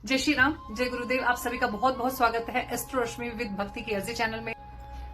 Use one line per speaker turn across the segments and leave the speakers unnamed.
जय श्री राम, जय गुरुदेव। आप सभी का बहुत बहुत स्वागत है एस्ट्रो रश्मि विद भक्ति के अर्जी चैनल में।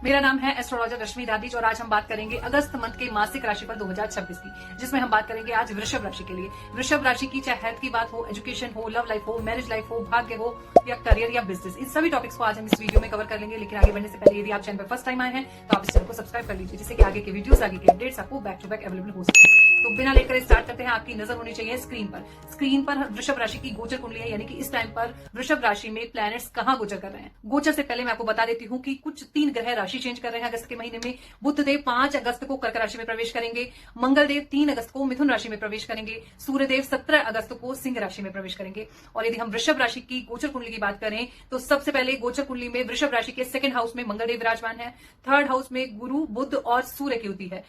मेरा नाम है एस्ट्रोलॉजर रश्मि दादीज और आज हम बात करेंगे अगस्त मंथ के मासिक राशिफल 2026 की, जिसमें हम बात करेंगे आज वृषभ राशि के लिए। वृषभ राशि की चाहे हेल्थ की बात हो, एजुकेशन हो, लव लाइफ हो, मैरिज लाइफ हो, भाग्य हो या करियर या बिजनेस, इन सभी टॉपिक्स को आज हम इस वीडियो में कवर कर लेंगे। लेकिन आगे बढ़ने से पहले यदि आप चैनल पर फर्स्ट टाइम आए हैं तो आप इस चैनल को सब्सक्राइब कर लीजिए, जिससे कि आगे के वीडियोस, आगे के अपडेट्स आपको बैक टू बैक अवेलेबल हो सके। तो बिना लेकर स्टार्ट करते हैं। आपकी नजर होनी चाहिए स्क्रीन पर वृषभ राशि की गोचर कुंडली है, यानी कि इस टाइम पर वृषभ राशि में प्लैनेट्स कहां गोचर कर रहे हैं। गोचर से पहले मैं आपको बता देती हूँ कि कुछ 3 ग्रह राशि चेंज कर रहे हैं अगस्त के महीने में। बुध देव 5 अगस्त को कर्क राशि में प्रवेश करेंगे, मंगल देव 3 अगस्त को मिथुन राशि में प्रवेश करेंगे, सूर्य देव 17 अगस्त को सिंह राशि में प्रवेश करेंगे। और यदि हम वृषभ राशि की गोचर कुंडली की बात करें तो सबसे पहले गोचर कुंडली में वृषभ राशि के 2nd हाउस में मंगल देव विराजमान है, 3rd हाउस में गुरु, बुध और सूर्य की युति है,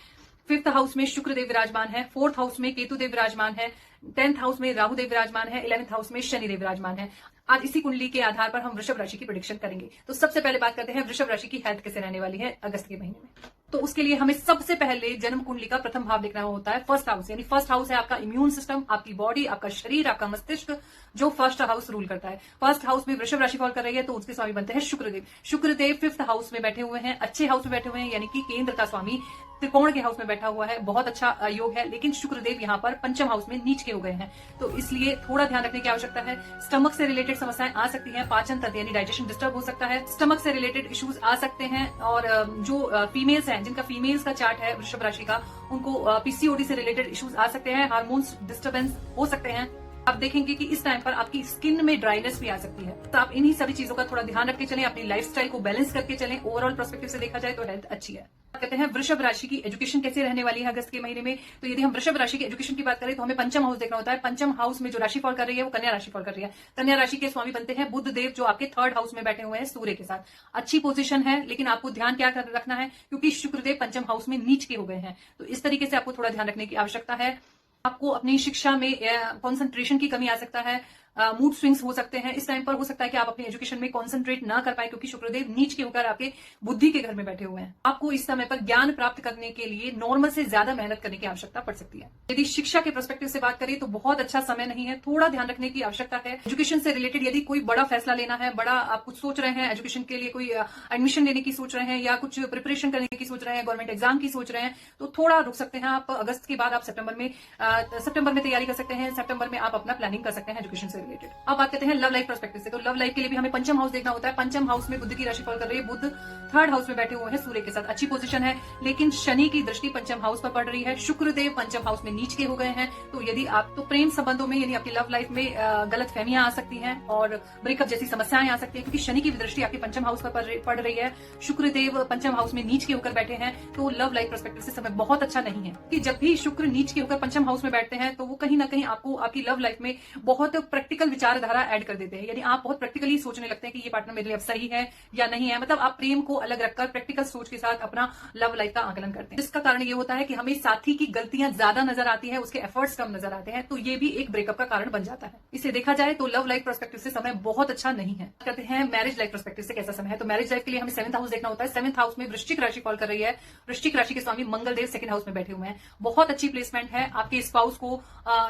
5th हाउस में शुक्र देव विराजमान है, 4th हाउस में केतु देव विराजमान है, 10th हाउस में राहु देव विराजमान है, 11th हाउस में शनि देव विराजमान है। आज इसी कुंडली के आधार पर हम वृषभ राशि की प्रेडिक्शन करेंगे। तो सबसे पहले बात करते हैं वृषभ राशि की हेल्थ कैसे रहने वाली है अगस्त के महीने में। तो उसके लिए हमें सबसे पहले जन्म कुंडली का प्रथम भाव देखना होता है फर्स्ट हाउस, यानी फर्स्ट हाउस है आपका इम्यून सिस्टम, आपकी बॉडी, आपका शरीर, आपका मस्तिष्क, जो फर्स्ट हाउस रूल करता है। फर्स्ट हाउस में वृषभ राशि फॉल कर रही है तो उसके स्वामी बनते हैं शुक्रदेव। शुक्रदेव 5th हाउस में बैठे हुए हैं, अच्छे हाउस में बैठे हुए हैं, यानी कि केंद्र का स्वामी त्रिकोण के हाउस में बैठा हुआ है, बहुत अच्छा योग है। लेकिन शुक्रदेव यहाँ पर 5th हाउस में नीच के हो गए हैं, तो इसलिए थोड़ा ध्यान रखने की आवश्यकता है। स्टमक से रिलेटेड समस्याएं आ सकती हैं, पाचन तंत्र यानी डाइजेशन डिस्टर्ब हो सकता है, स्टमक से रिलेटेड इश्यूज आ सकते हैं। और जो फीमेल्स हैं, जिनका फीमेल्स का चार्ट है वृषभ राशि का, उनको पीसीओडी से रिलेटेड इश्यूज आ सकते हैं, हार्मोन्स डिस्टर्बेंस हो सकते हैं। आप देखेंगे कि इस टाइम पर आपकी स्किन में ड्राइनेस भी आ सकती है, तो आप इन्हीं सभी चीजों का थोड़ा ध्यान रख के चलें, अपनी लाइफस्टाइल को बैलेंस करके चलें। ओवरऑल पर्सपेक्टिव से देखा जाए तो हेल्थ अच्छी है। कहते हैं वृषभ राशि की एजुकेशन कैसे रहने वाली है अगस्त के महीने में। तो यदि हम वृषभ राशि की एजुकेशन की बात करें तो हमें 5th हाउस देखना होता है। 5th हाउस में जो राशि फॉल कर रही है वो कन्या राशि फॉल कर रही है। कन्या राशि के स्वामी बनते हैं बुध देव, जो आपके 3rd हाउस में बैठे हुए हैं सूर्य के साथ। अच्छी पोजीशन है, लेकिन आपको ध्यान क्या रखना है, क्योंकि शुक्रदेव 5th हाउस में नीच के हो गए हैं, तो इस तरीके से आपको थोड़ा ध्यान रखने की आवश्यकता है। आपको अपनी शिक्षा में कंसंट्रेशन की कमी आ सकता है, मूड स्विंग्स हो सकते हैं। इस टाइम पर हो सकता है कि आप अपनी एजुकेशन में कंसंट्रेट ना कर पाए, क्योंकि शुक्रदेव नीच के होकर आपके बुद्धि के घर में बैठे हुए हैं। आपको इस समय पर ज्ञान प्राप्त करने के लिए नॉर्मल से ज्यादा मेहनत करने की आवश्यकता पड़ सकती है। यदि शिक्षा के पर्सपेक्टिव से बात करें तो बहुत अच्छा समय नहीं है, थोड़ा ध्यान रखने की आवश्यकता है। एजुकेशन से रिलेटेड यदि कोई बड़ा फैसला लेना है, बड़ा आप कुछ सोच रहे हैं, एजुकेशन के लिए कोई एडमिशन लेने की सोच रहे हैं या कुछ प्रिपरेशन करने की सोच रहे हैं, गवर्नमेंट एग्जाम की सोच रहे हैं, तो थोड़ा रुक सकते हैं आप। अगस्त के बाद आप सितंबर में तैयारी कर सकते हैं। सितंबर में आप अपना प्लानिंग कर सकते हैं एजुकेशन से रिलेटेड। अब बात करते हैं लव लाइफ पर्सपेक्टिव से। तो लव लाइफ के लिए भी हमें 5th हाउस देखना होता है। 5th हाउस में बुध की राशि फॉल कर रही है, बुध 3rd हाउस में बैठे हुए हैं सूर्य के साथ, अच्छी पोजीशन है। लेकिन शनि की दृष्टि 5th हाउस पर पड़ रही है, शुक्रदेव 5th हाउस में नीच के हो गए हैं। तो यदि आप तो प्रेम संबंधों में, यानी आपकी लव लाइफ में गलत फहमियां आ सकती हैं और ब्रेकअप जैसी समस्याएं आ सकती है, क्योंकि शनि की दृष्टि आपके 5th हाउस पर पड़ रही है, शुक्रदेव 5th हाउस में नीच के होकर बैठे हैं। तो लव लाइफ पर्सपेक्टिव से समय बहुत अच्छा नहीं है, कि जब भी शुक्र नीच के होकर 5th हाउस में बैठते हैं तो वो कहीं ना कहीं आपको आपकी लव लाइफ में बहुत प्रैक्टिकल विचारधारा ऐड कर देते हैं, यानी आप बहुत प्रैक्टिकली सोचने लगते हैं कि ये पार्टनर मेरे लिए अब सही है या नहीं है। मतलब आप प्रेम को अलग रखकर प्रैक्टिकल सोच के साथ अपना लव लाइफ का आकलन करते हैं, जिसका कारण ये होता है कि हमें साथी की गलतियां ज्यादा नजर आती है, उसके एफर्ट्स कम नजर आते हैं, तो ये भी एक ब्रेकअप का कारण बन जाता है। इसे देखा जाए तो लव लाइफ पर्सपेक्टिव से समय बहुत अच्छा नहीं है। कहते हैं मैरिज लाइफ पर्सपेक्टिव से कैसा समय है। तो मैरिज लाइफ के लिए हमें 7th हाउस देखना होता है। 7th हाउस में वृश्चिक राशि फॉल कर रही है, वृश्चिक राशि के स्वामी मंगल देव 2nd हाउस में बैठे हुए हैं, बहुत अच्छी प्लेसमेंट है। आपके स्पाउस को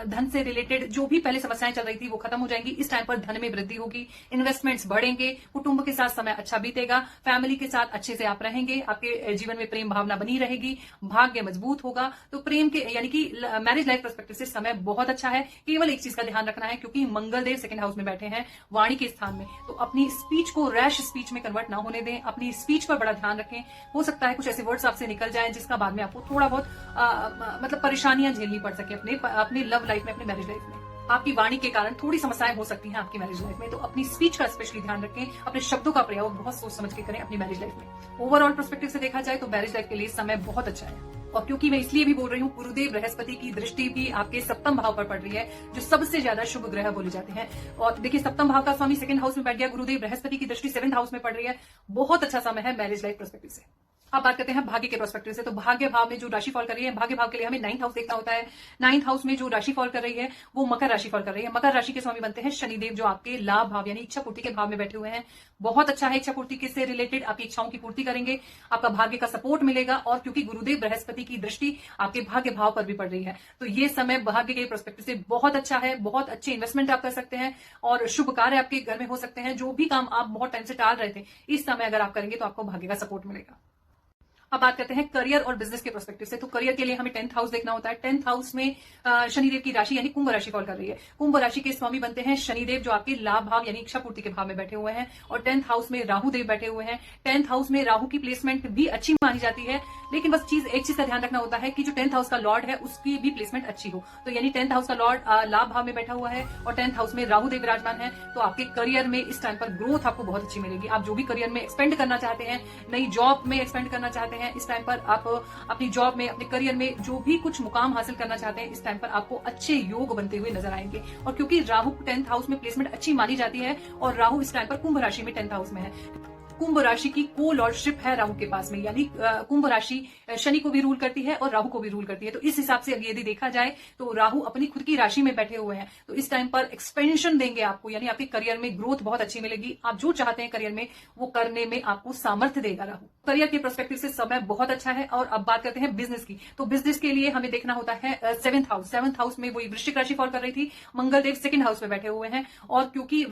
धन से रिलेटेड जो भी पहले समस्याएं चल रही थी वो खत्म हो जाएंगी। इस टाइम पर धन में वृद्धि होगी, इन्वेस्टमेंट्स बढ़ेंगे, कुटुंब के साथ समय अच्छा बीतेगा, फैमिली के साथ अच्छे से आप रहेंगे, आपके जीवन में प्रेम भावना बनी रहेगी, भाग्य मजबूत होगा। तो प्रेम के यानी कि मैरिज लाइफ पर्सपेक्टिव से समय बहुत अच्छा है। केवल एक चीज का ध्यान रखना है, क्योंकि मंगल देव 2nd हाउस में बैठे हैं वाणी के स्थान में, तो अपनी स्पीच को रैश स्पीच में कन्वर्ट ना होने दें, अपनी स्पीच पर बड़ा ध्यान रखें। हो सकता है कुछ ऐसे वर्ड्स आपसे निकल जाए जिसका बाद में आपको थोड़ा बहुत मतलब परेशानियां झेलनी पड़ सके अपनी लव लाइफ में, अपनी मैरिज लाइफ में। आपकी वाणी के कारण थोड़ी समस्याएं हो सकती हैं आपकी मैरिज लाइफ में, तो अपनी स्पीच का स्पेशली ध्यान रखें, अपने शब्दों का प्रयोग बहुत सोच समझ के करें अपनी मैरिज लाइफ में। ओवरऑल पर्सपेक्टिव से देखा जाए तो मैरिज लाइफ के लिए समय बहुत अच्छा है। और क्योंकि मैं इसलिए भी बोल रही हूँ, गुरुदेव बृहस्पति की दृष्टि भी आपके 7th भाव पर पड़ रही है, जो सबसे ज्यादा शुभ ग्रह बोले जाते हैं। और देखिए 7th भाव का स्वामी 2nd हाउस में बैठ गया, गुरुदेव बृहस्पति की दृष्टि 7th हाउस में पड़ रही है, बहुत अच्छा समय है मैरिज लाइफ पर्सपेक्टिव से। अब बात करते हैं भाग्य के प्रोस्पेक्टिव से। तो भाग्य भाव में जो राशि फॉल कर रही है, भाग्य भाव के लिए हमें 9th हाउस देखना होता है। 9th हाउस में जो राशि फॉल कर रही है वो मकर राशि फॉल कर रही है। मकर राशि के स्वामी बनते हैं शनिदेव, जो आपके लाभ भाव यानी इच्छा पूर्ति के भाव में बैठे हुए हैं। बहुत अच्छा है, इच्छा पूर्ति से रिलेटेड आपकी इच्छाओं की पूर्ति करेंगे, आपका भाग्य का सपोर्ट मिलेगा। और क्योंकि गुरुदेव बृहस्पति की दृष्टि आपके भाग्य भाव पर भी पड़ रही है, तो ये समय भाग्य के प्रोस्पेक्टिव से बहुत अच्छा है। बहुत अच्छे इन्वेस्टमेंट आप कर सकते हैं और शुभ कार्य आपके घर में हो सकते हैं। जो भी काम आप बहुत टाइम से टाल रहे थे, इस समय अगर आप करेंगे तो आपको भाग्य का सपोर्ट मिलेगा। अब बात करते हैं करियर और बिजनेस के प्रोस्पेक्टिव से। तो करियर के लिए हमें 10th हाउस देखना होता है। 10th हाउस में शनिदेव की राशि यानी कुंभ राशि फॉल कर रही है। कुंभ राशि के स्वामी बनते हैं शनिदेव, जो आपके लाभ भाव यानी इच्छा पूर्ति के भाव में बैठे हुए हैं। और 10th हाउस में राहु देव बैठे हुए हैं। 10th हाउस में राहु की प्लेसमेंट भी अच्छी मानी जाती है, लेकिन बस एक चीज का ध्यान रखना होता है कि जो 10th हाउस का लॉर्ड है उसकी भी प्लेसमेंट अच्छी हो। तो यानी 10th हाउस का लॉर्ड लाभ भाव में बैठा हुआ है और 10th हाउस में राहु देव विराजमान है, तो आपके करियर में इस टाइम पर ग्रोथ आपको बहुत अच्छी मिलेगी। आप जो भी करियर में एक्सपेंड करना चाहते हैं, नई जॉब में एक्सपेंड करना चाहते हैं, इस टाइम पर आप अपनी जॉब में, अपने करियर में जो भी कुछ मुकाम हासिल करना चाहते हैं, इस टाइम पर आपको अच्छे योग बनते हुए नजर आएंगे। और क्योंकि राहु 10th हाउस में प्लेसमेंट अच्छी मानी जाती है और राहु इस टाइम पर कुंभ राशि में 10th हाउस में है। कुंभ राशि की को लॉर्डशिप है राहु के पास में, यानी कुंभ राशि शनि को भी रूल करती है और राहु को भी रूल करती है। तो इस हिसाब से यदि देखा जाए तो राहु अपनी खुद की राशि में बैठे हुए हैं, तो इस टाइम पर एक्सपेंशन देंगे आपको, यानी आपके करियर में ग्रोथ बहुत अच्छी मिलेगी। आप जो चाहते हैं करियर में वो करने में आपको सामर्थ्य देगा राहु। करियर के पर्सपेक्टिव से समय बहुत अच्छा है। और अब बात करते हैं बिजनेस की। तो बिजनेस के लिए हमें देखना होता है 7th हाउस। 7th हाउस में वही वृश्चिक राशि फॉल कर रही थी, मंगलदेव 2nd हाउस में बैठे हुए हैं। और क्योंकि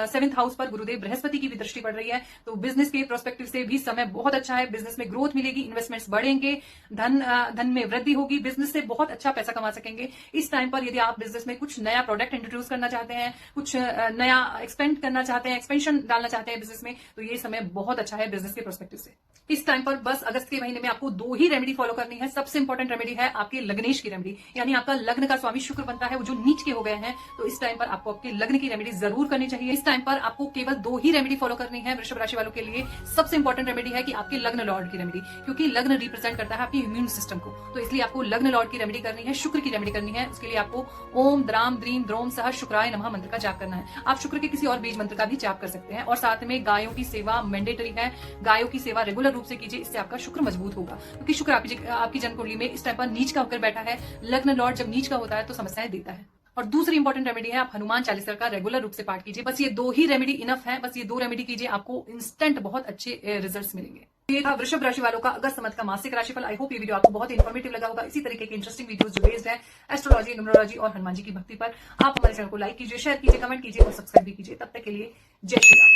7th हाउस पर गुरुदेव बृहस्पति की भी दृष्टि पड़ रही है, तो बिजनेस के प्रोस्पेक्टिव से भी समय बहुत अच्छा है। बिजनेस में ग्रोथ मिलेगी, इन्वेस्टमेंट्स बढ़ेंगे, धन में वृद्धि होगी, बिजनेस से बहुत अच्छा पैसा कमा सकेंगे। इस टाइम पर यदि आप बिजनेस में कुछ नया प्रोडक्ट इंट्रोड्यूस करना चाहते हैं, कुछ नया एक्सपेंड करना चाहते हैं, एक्सपेंशन डालना चाहते हैं बिजनेस में, तो ये समय बहुत अच्छा है बिजनेस के प्रोस्पेक्टिव से। इस टाइम पर बस अगस्त के महीने में आपको 2 ही रेमेडी फॉलो करनी है। सबसे इंपॉर्टेंट रेमेडी है आपके लग्नेश की रेमेडी, यानी आपका लग्न का स्वामी शुक्र बनता है, वो जो नीच के हो गए हैं, तो इस टाइम पर आपको आपके लग्न की रेमेडी जरूर करनी चाहिए। इस टाइम पर आपको केवल 2 ही रेमेडी फॉलो करनी है वृषभ राशि वालों के लिए। सबसे इंपॉर्टेंट रेमेडी है कि आपके लग्न लॉर्ड की रेमेडी, क्योंकि लग्न रिप्रेजेंट करता है आपकी इम्यून सिस्टम को, तो इसलिए आपको लग्न लॉर्ड की रेमेडी करनी है, शुक्र की रेमेडी करनी है। उसके लिए आपको ओम द्राम द्रीम द्रोम सह शुक्राय नमः मंत्र का जाप करना है। आप शुक्र के किसी और बीज मंत्र का भी जाप कर सकते हैं। और साथ में गायों की सेवा मैंडेटरी है, गायों की सेवा रेगुलर रूप से कीजिए, इससे आपका शुक्र मजबूत होगा। क्योंकि शुक्र आपकी जन्म कुंडली में इस टाइम पर नीच का होकर बैठा है। लग्न लॉर्ड जब नीच का होता है तो समस्याएं देता है। और दूसरी इंपॉर्टेंट रेमेडी है, आप हनुमान चालीसा का रेगुलर रूप से पाठ कीजिए। बस ये 2 ही रेमेडी इनफ है, बस ये 2 रेमेडी कीजिए, आपको इंस्टेंट बहुत अच्छे रिजल्ट्स मिलेंगे। ये था वृषभ राशि वालों का अगस्त मंथ का मासिक राशिफल। आई होप ये वीडियो आपको बहुत इन्फॉर्मेटिव लगा होगा। इसी तरीके के इंटरेस्टिंग वीडियोस जो बेस्ड है एस्ट्रोलॉजी, न्यूमरोलॉजी और हनुमान जी की भक्ति पर, आप हमारे चैनल को लाइक कीजिए, शेयर कीजिए, कमेंट कीजिए और सब्सक्राइब भी कीजिए। तब तक के लिए जय श्री राम।